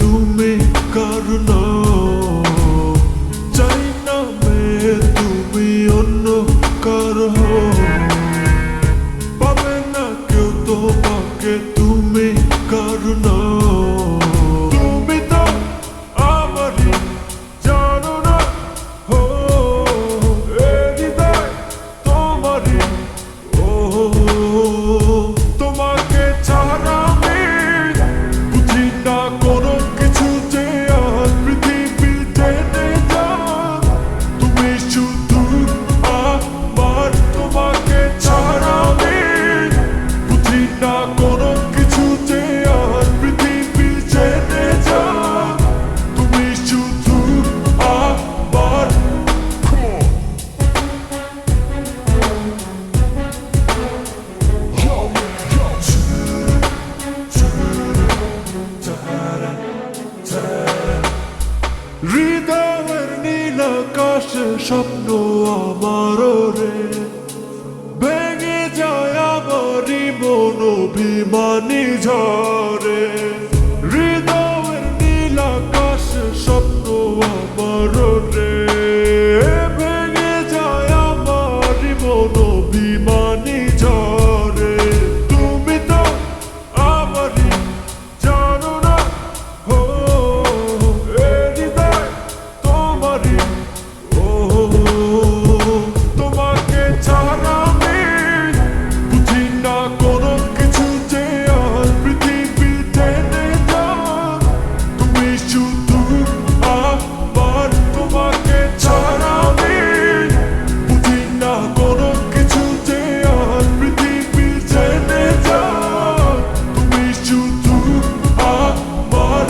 তুমি কারণ চাই না মেয়ে তুমি অন্য কারো পাবে না কেউ তোমাকে তুমি কারণ তুমি তো আমারই জানো না হো এ হৃদয় তোমারই ও তোমাকে ছাড়া আমি বুঝি না কোনো কিছু যে আর পৃথিবী টেনে যান তুমি শুধু আমার তোমাকে ছাড়া আমি বুঝি না কোনো কিছু যে আর পৃথিবী টেনে যান তুমি শুধু আমার হৃদয়ের নীল আকাশে স্বপ্ন আমার রে ভেঙে যায় আমারই মন অভিমানী ঝরে হৃদয়ের নীল আকাশে স্বপ্ন আমার রে ভেঙে যায় আমারই মন অভিমানী ঝরে তুমি তো আমারই জানো না হো এ হৃদয় তোমারই ও তোমাকে ছাড়া আমি বুঝি না কোনো কিছু যে আর পৃথিবী টেনে যান তুমি শুধু আমার তোমাকে ছাড়া আমি বুঝি না কোনো কিছু যে আর পৃথিবী টেনে যান তুমি শুধু আমার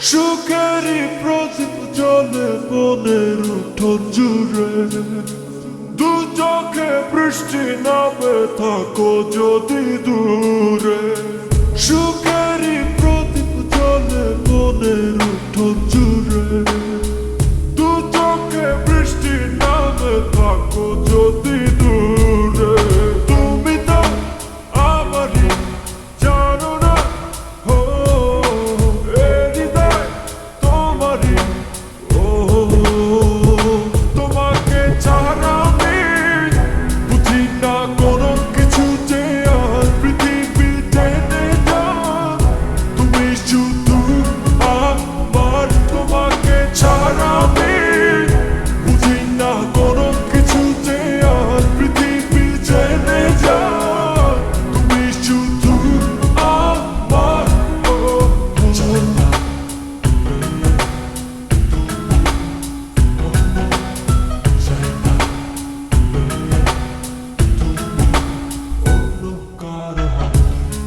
সুখেরই প্রদীপ জ্বলে মনের উঠোন জুড়ে দু চোখে বৃষ্টি নামে থাকো যদি দূরে সুখেরই প্রদীপ জ্বলে মনের উঠোন জুড়ে দু চোখে বৃষ্টি নামে থাকো যদি দূরে তুমি তো আমারই জানো না হো এ হৃদয় তোমারই ও তোমাকে ছাড়া আমি বুঝি না কোনো কিছু যে আর পৃথিবী টেনে যান তুমি শুধু আমার তোমাকে ছাড়া আমি বুঝি না কোনো কিছু যে আর পৃথিবী টেনে যান তুমি শুধু আমার ও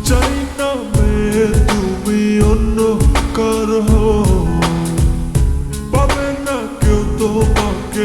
চাই না মেয়ে তুমি অন্য কারো পাবে না কেউ তোমাকে